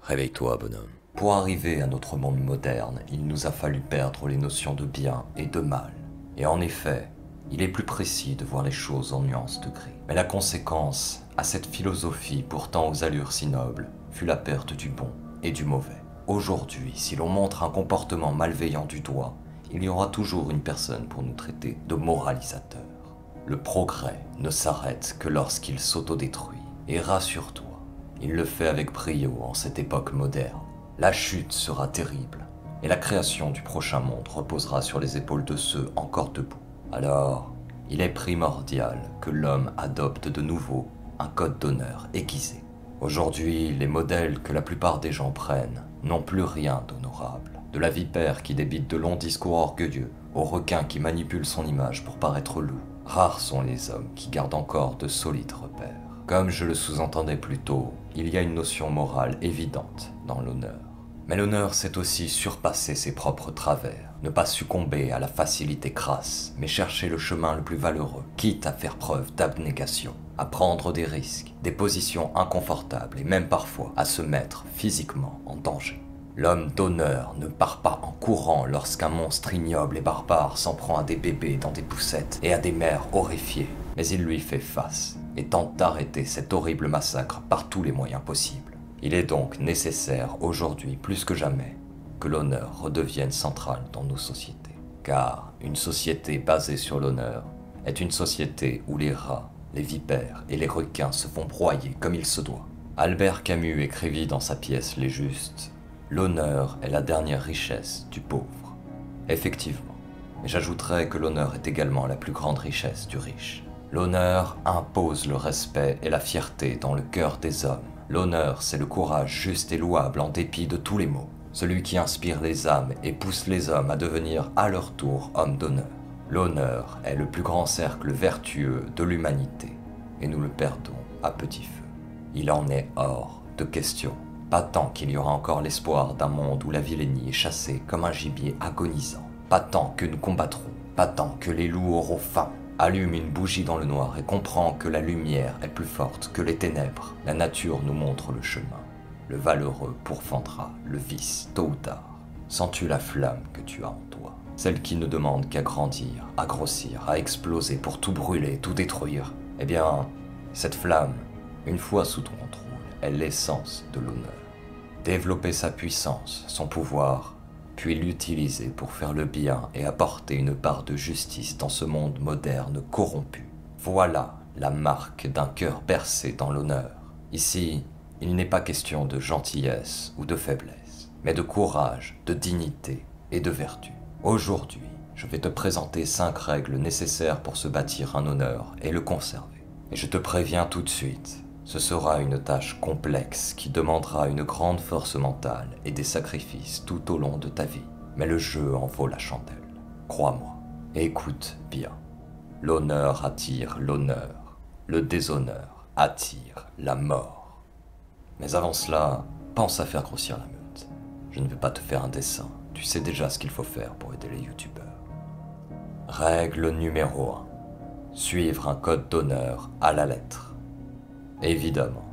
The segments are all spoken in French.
Réveille-toi, bonhomme. Pour arriver à notre monde moderne, il nous a fallu perdre les notions de bien et de mal. Et en effet, il est plus précis de voir les choses en nuances de gris. Mais la conséquence à cette philosophie pourtant aux allures si nobles fut la perte du bon et du mauvais. Aujourd'hui, si l'on montre un comportement malveillant du doigt, il y aura toujours une personne pour nous traiter de moralisateurs. Le progrès ne s'arrête que lorsqu'il s'autodétruit. Et rassure-toi, il le fait avec brio en cette époque moderne. La chute sera terrible, et la création du prochain monde reposera sur les épaules de ceux encore debout. Alors, il est primordial que l'homme adopte de nouveau un code d'honneur aiguisé. Aujourd'hui, les modèles que la plupart des gens prennent n'ont plus rien d'honorable. De la vipère qui débite de longs discours orgueilleux, au requin qui manipule son image pour paraître loup, rares sont les hommes qui gardent encore de solides repères. Comme je le sous-entendais plus tôt, il y a une notion morale évidente dans l'honneur. Mais l'honneur, c'est aussi surpasser ses propres travers, ne pas succomber à la facilité crasse, mais chercher le chemin le plus valeureux, quitte à faire preuve d'abnégation, à prendre des risques, des positions inconfortables et même parfois à se mettre physiquement en danger. L'homme d'honneur ne part pas en courant lorsqu'un monstre ignoble et barbare s'en prend à des bébés dans des poussettes et à des mères horrifiées, mais il lui fait face et tente d'arrêter cet horrible massacre par tous les moyens possibles. Il est donc nécessaire aujourd'hui plus que jamais que l'honneur redevienne central dans nos sociétés. Car une société basée sur l'honneur est une société où les rats, les vipères et les requins se font broyer comme il se doit. Albert Camus écrivit dans sa pièce Les Justes: l'honneur est la dernière richesse du pauvre. Effectivement, mais j'ajouterais que l'honneur est également la plus grande richesse du riche. L'honneur impose le respect et la fierté dans le cœur des hommes. L'honneur, c'est le courage juste et louable en dépit de tous les maux. Celui qui inspire les âmes et pousse les hommes à devenir à leur tour hommes d'honneur. L'honneur est le plus grand cercle vertueux de l'humanité et nous le perdons à petit feu. Il en est hors de question. Pas tant qu'il y aura encore l'espoir d'un monde où la vilainie est chassée comme un gibier agonisant. Pas tant que nous combattrons. Pas tant que les loups auront faim. Allume une bougie dans le noir et comprends que la lumière est plus forte que les ténèbres. La nature nous montre le chemin. Le valeureux pourfendra le vice tôt ou tard. Sens-tu la flamme que tu as en toi? Celle qui ne demande qu'à grandir, à grossir, à exploser pour tout brûler, tout détruire. Eh bien, cette flamme, une fois sous ton contrôle, est l'essence de l'honneur. Développer sa puissance, son pouvoir, puis l'utiliser pour faire le bien et apporter une part de justice dans ce monde moderne corrompu. Voilà la marque d'un cœur bercé dans l'honneur. Ici, il n'est pas question de gentillesse ou de faiblesse, mais de courage, de dignité et de vertu. Aujourd'hui, je vais te présenter 5 règles nécessaires pour se bâtir un honneur et le conserver. Et je te préviens tout de suite, ce sera une tâche complexe qui demandera une grande force mentale et des sacrifices tout au long de ta vie. Mais le jeu en vaut la chandelle, crois-moi. Et écoute bien, l'honneur attire l'honneur, le déshonneur attire la mort. Mais avant cela, pense à faire grossir la meute. Je ne vais pas te faire un dessin, tu sais déjà ce qu'il faut faire pour aider les youtubeurs. Règle numéro 1. Suivre un code d'honneur à la lettre. Évidemment,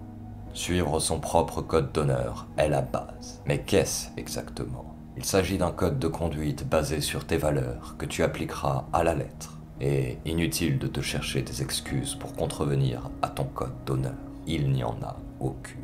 suivre son propre code d'honneur est la base. Mais qu'est-ce exactement? Il s'agit d'un code de conduite basé sur tes valeurs que tu appliqueras à la lettre. Et inutile de te chercher des excuses pour contrevenir à ton code d'honneur. Il n'y en a aucune.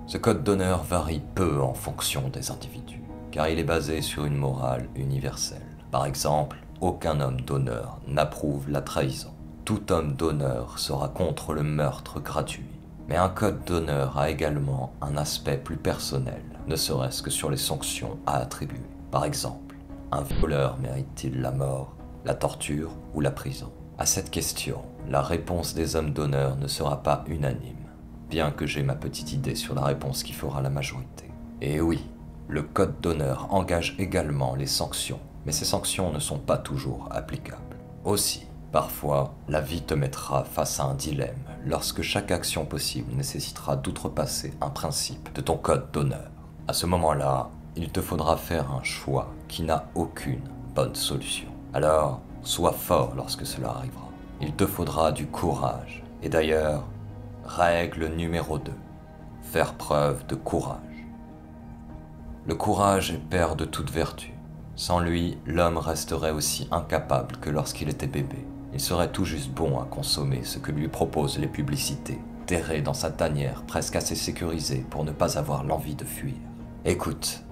Ce code d'honneur varie peu en fonction des individus, car il est basé sur une morale universelle. Par exemple, aucun homme d'honneur n'approuve la trahison. Tout homme d'honneur sera contre le meurtre gratuit. Mais un code d'honneur a également un aspect plus personnel, ne serait-ce que sur les sanctions à attribuer. Par exemple, un violeur mérite-t-il la mort, la torture ou la prison? À cette question, la réponse des hommes d'honneur ne sera pas unanime, bien que j'ai ma petite idée sur la réponse qui fera la majorité. Et oui, le code d'honneur engage également les sanctions, mais ces sanctions ne sont pas toujours applicables. Aussi, parfois, la vie te mettra face à un dilemme lorsque chaque action possible nécessitera d'outrepasser un principe de ton code d'honneur. À ce moment-là, il te faudra faire un choix qui n'a aucune bonne solution. Alors, sois fort lorsque cela arrivera. Il te faudra du courage. Et d'ailleurs, règle numéro 2, faire preuve de courage. Le courage est père de toute vertu. Sans lui, l'homme resterait aussi incapable que lorsqu'il était bébé. Il serait tout juste bon à consommer ce que lui proposent les publicités, terré dans sa tanière presque assez sécurisée pour ne pas avoir l'envie de fuir. Écoute,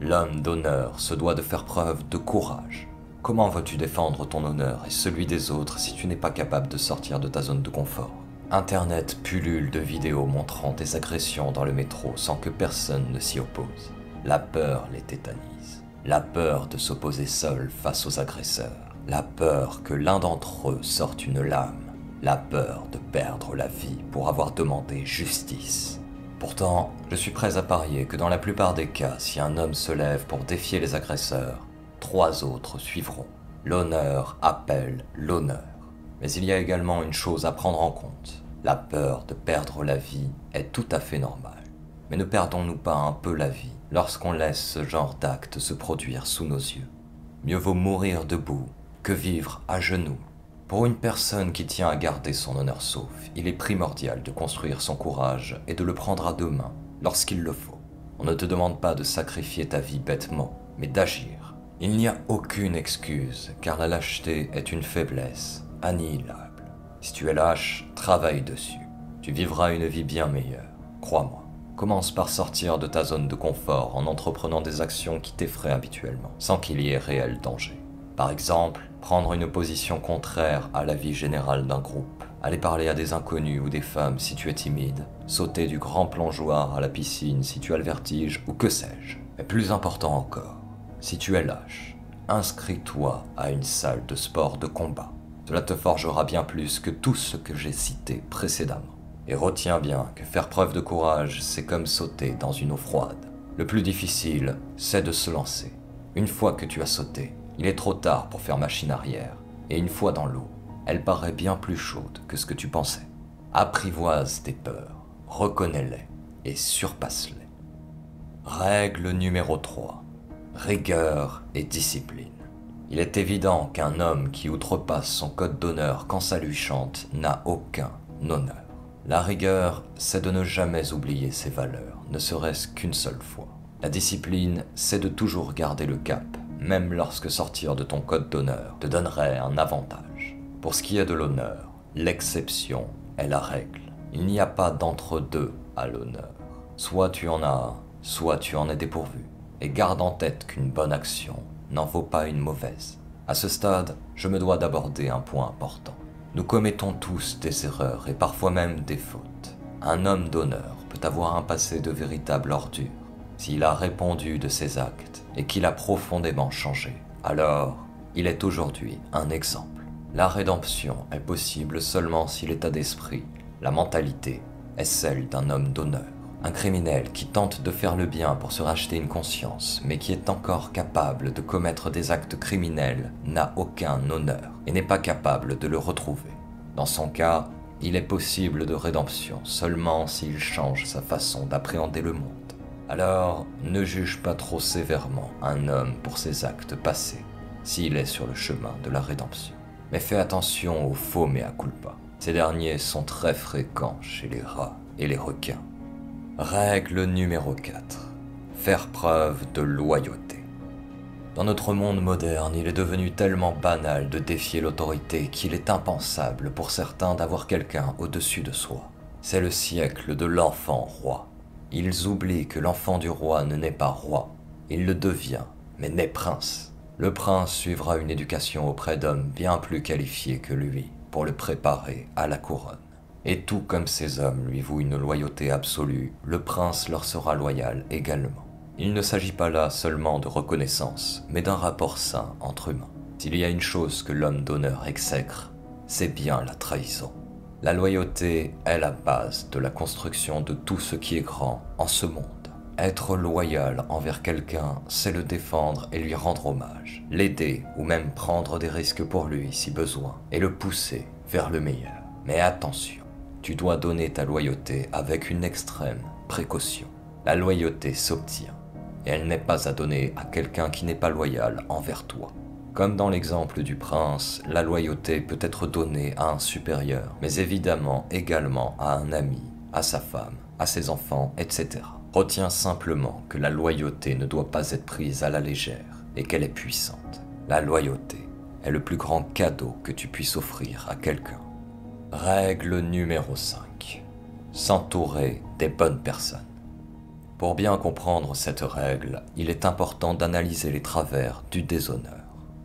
l'homme d'honneur se doit de faire preuve de courage. Comment veux-tu défendre ton honneur et celui des autres si tu n'es pas capable de sortir de ta zone de confort? Internet pullule de vidéos montrant des agressions dans le métro sans que personne ne s'y oppose. La peur les tétanise. La peur de s'opposer seul face aux agresseurs. La peur que l'un d'entre eux sorte une lame. La peur de perdre la vie pour avoir demandé justice. Pourtant, je suis prêt à parier que dans la plupart des cas, si un homme se lève pour défier les agresseurs, 3 autres suivront. L'honneur appelle l'honneur. Mais il y a également une chose à prendre en compte. La peur de perdre la vie est tout à fait normale. Mais ne perdons-nous pas un peu la vie lorsqu'on laisse ce genre d'acte se produire sous nos yeux? Mieux vaut mourir debout que vivre à genoux. Pour une personne qui tient à garder son honneur sauf, il est primordial de construire son courage et de le prendre à 2 mains lorsqu'il le faut. On ne te demande pas de sacrifier ta vie bêtement, mais d'agir. Il n'y a aucune excuse, car la lâcheté est une faiblesse annihilable. Si tu es lâche, travaille dessus. Tu vivras une vie bien meilleure, crois-moi. Commence par sortir de ta zone de confort en entreprenant des actions qui t'effraient habituellement, sans qu'il y ait réel danger. Par exemple, prendre une position contraire à l'avis général d'un groupe, aller parler à des inconnus ou des femmes si tu es timide, sauter du grand plongeoir à la piscine si tu as le vertige ou que sais-je. Mais plus important encore, si tu es lâche, inscris-toi à une salle de sport de combat. Cela te forgera bien plus que tout ce que j'ai cité précédemment. Et retiens bien que faire preuve de courage, c'est comme sauter dans une eau froide. Le plus difficile, c'est de se lancer. Une fois que tu as sauté, il est trop tard pour faire machine arrière. Et une fois dans l'eau, elle paraît bien plus chaude que ce que tu pensais. Apprivoise tes peurs, reconnais-les et surpasse-les. Règle numéro 3. Rigueur et discipline. Il est évident qu'un homme qui outrepasse son code d'honneur quand ça lui chante n'a aucun honneur. La rigueur, c'est de ne jamais oublier ses valeurs, ne serait-ce qu'une seule fois. La discipline, c'est de toujours garder le cap, même lorsque sortir de ton code d'honneur te donnerait un avantage. Pour ce qui est de l'honneur, l'exception est la règle. Il n'y a pas d'entre-deux à l'honneur. Soit tu en as un, soit tu en es dépourvu. Et garde en tête qu'une bonne action n'en vaut pas une mauvaise. À ce stade, je me dois d'aborder un point important. Nous commettons tous des erreurs et parfois même des fautes. Un homme d'honneur peut avoir un passé de véritable ordure. S'il a répondu de ses actes et qu'il a profondément changé, alors il est aujourd'hui un exemple. La rédemption est possible seulement si l'état d'esprit, la mentalité, est celle d'un homme d'honneur. Un criminel qui tente de faire le bien pour se racheter une conscience, mais qui est encore capable de commettre des actes criminels, n'a aucun honneur et n'est pas capable de le retrouver. Dans son cas, il est possible de rédemption seulement s'il change sa façon d'appréhender le monde. Alors, ne juge pas trop sévèrement un homme pour ses actes passés, s'il est sur le chemin de la rédemption. Mais fais attention aux faux mea culpa. Ces derniers sont très fréquents chez les rats et les requins. Règle numéro 4. Faire preuve de loyauté. Dans notre monde moderne, il est devenu tellement banal de défier l'autorité qu'il est impensable pour certains d'avoir quelqu'un au-dessus de soi. C'est le siècle de l'enfant roi. Ils oublient que l'enfant du roi ne naît pas roi. Il le devient, mais naît prince. Le prince suivra une éducation auprès d'hommes bien plus qualifiés que lui pour le préparer à la couronne. Et tout comme ces hommes lui vouent une loyauté absolue, le prince leur sera loyal également. Il ne s'agit pas là seulement de reconnaissance, mais d'un rapport sain entre humains. S'il y a une chose que l'homme d'honneur exècre, c'est bien la trahison. La loyauté est la base de la construction de tout ce qui est grand en ce monde. Être loyal envers quelqu'un, c'est le défendre et lui rendre hommage, l'aider ou même prendre des risques pour lui si besoin, et le pousser vers le meilleur. Mais attention, tu dois donner ta loyauté avec une extrême précaution. La loyauté s'obtient, et elle n'est pas à donner à quelqu'un qui n'est pas loyal envers toi. Comme dans l'exemple du prince, la loyauté peut être donnée à un supérieur, mais évidemment également à un ami, à sa femme, à ses enfants, etc. Retiens simplement que la loyauté ne doit pas être prise à la légère et qu'elle est puissante. La loyauté est le plus grand cadeau que tu puisses offrir à quelqu'un. Règle numéro 5. S'entourer des bonnes personnes. Pour bien comprendre cette règle, il est important d'analyser les travers du déshonneur.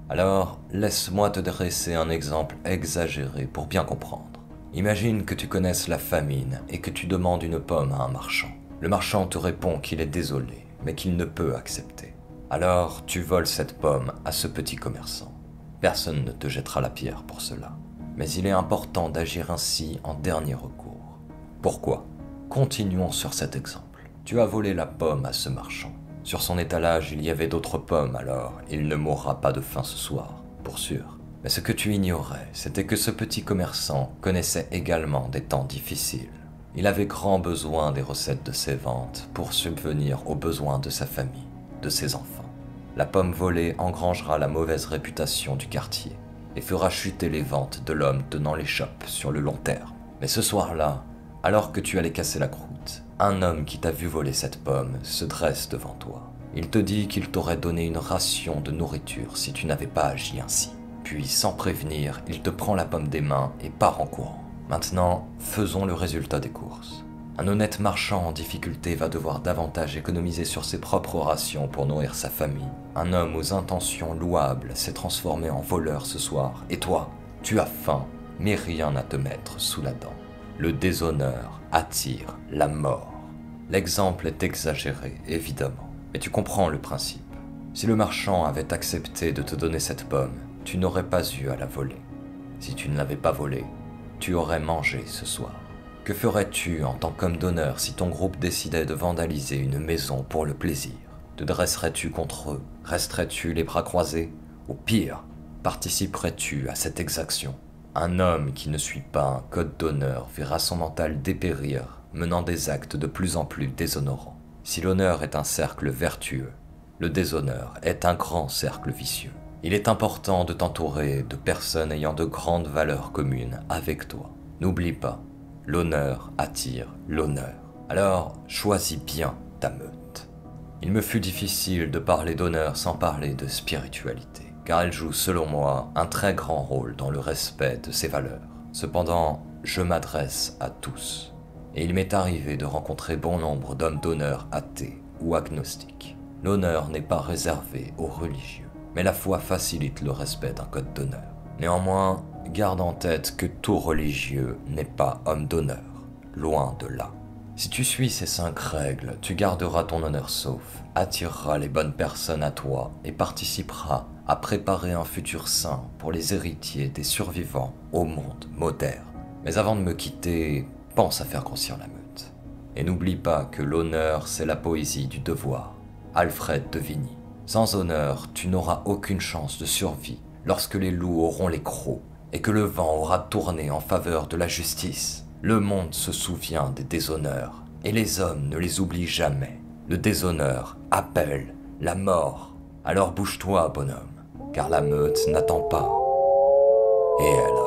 Alors, laisse-moi te dresser un exemple exagéré pour bien comprendre. Imagine que tu connaisses la famine et que tu demandes une pomme à un marchand. Le marchand te répond qu'il est désolé, mais qu'il ne peut accepter. Alors, tu voles cette pomme à ce petit commerçant. Personne ne te jettera la pierre pour cela. Mais il est important d'agir ainsi en dernier recours. Pourquoi? Continuons sur cet exemple. Tu as volé la pomme à ce marchand. Sur son étalage, il y avait d'autres pommes, alors il ne mourra pas de faim ce soir, pour sûr. Mais ce que tu ignorais, c'était que ce petit commerçant connaissait également des temps difficiles. Il avait grand besoin des recettes de ses ventes pour subvenir aux besoins de sa famille, de ses enfants. La pomme volée engrangera la mauvaise réputation du quartier et fera chuter les ventes de l'homme tenant l'échoppe sur le long terme. Mais ce soir-là, alors que tu allais casser la croûte, un homme qui t'a vu voler cette pomme se dresse devant toi. Il te dit qu'il t'aurait donné une ration de nourriture si tu n'avais pas agi ainsi. Puis, sans prévenir, il te prend la pomme des mains et part en courant. Maintenant, faisons le résultat des courses. Un honnête marchand en difficulté va devoir davantage économiser sur ses propres rations pour nourrir sa famille. Un homme aux intentions louables s'est transformé en voleur ce soir. Et toi, tu as faim, mais rien à te mettre sous la dent. Le déshonneur attire la mort. L'exemple est exagéré, évidemment, mais tu comprends le principe. Si le marchand avait accepté de te donner cette pomme, tu n'aurais pas eu à la voler. Si tu ne l'avais pas volée, tu aurais mangé ce soir. Que ferais-tu en tant qu'homme d'honneur si ton groupe décidait de vandaliser une maison pour le plaisir? Te dresserais-tu contre eux? Resterais-tu les bras croisés? Ou pire, participerais-tu à cette exaction? Un homme qui ne suit pas un code d'honneur verra son mental dépérir, menant des actes de plus en plus déshonorants. Si l'honneur est un cercle vertueux, le déshonneur est un grand cercle vicieux. Il est important de t'entourer de personnes ayant de grandes valeurs communes avec toi. N'oublie pas, l'honneur attire l'honneur. Alors, choisis bien ta meute. Il me fut difficile de parler d'honneur sans parler de spiritualité, car elle joue, selon moi, un très grand rôle dans le respect de ces valeurs. Cependant, je m'adresse à tous, et il m'est arrivé de rencontrer bon nombre d'hommes d'honneur athées ou agnostiques. L'honneur n'est pas réservé aux religieux, mais la foi facilite le respect d'un code d'honneur. Néanmoins, garde en tête que tout religieux n'est pas homme d'honneur, loin de là. Si tu suis ces 5 règles, tu garderas ton honneur sauf, attireras les bonnes personnes à toi et participeras à préparer un futur sain pour les héritiers des survivants au monde moderne. Mais avant de me quitter, pense à faire grossir la meute. Et n'oublie pas que l'honneur, c'est la poésie du devoir. Alfred de Vigny. Sans honneur, tu n'auras aucune chance de survie lorsque les loups auront les crocs et que le vent aura tourné en faveur de la justice. Le monde se souvient des déshonneurs et les hommes ne les oublient jamais. Le déshonneur appelle la mort. Alors bouge-toi, bonhomme, car la meute n'attend pas et elle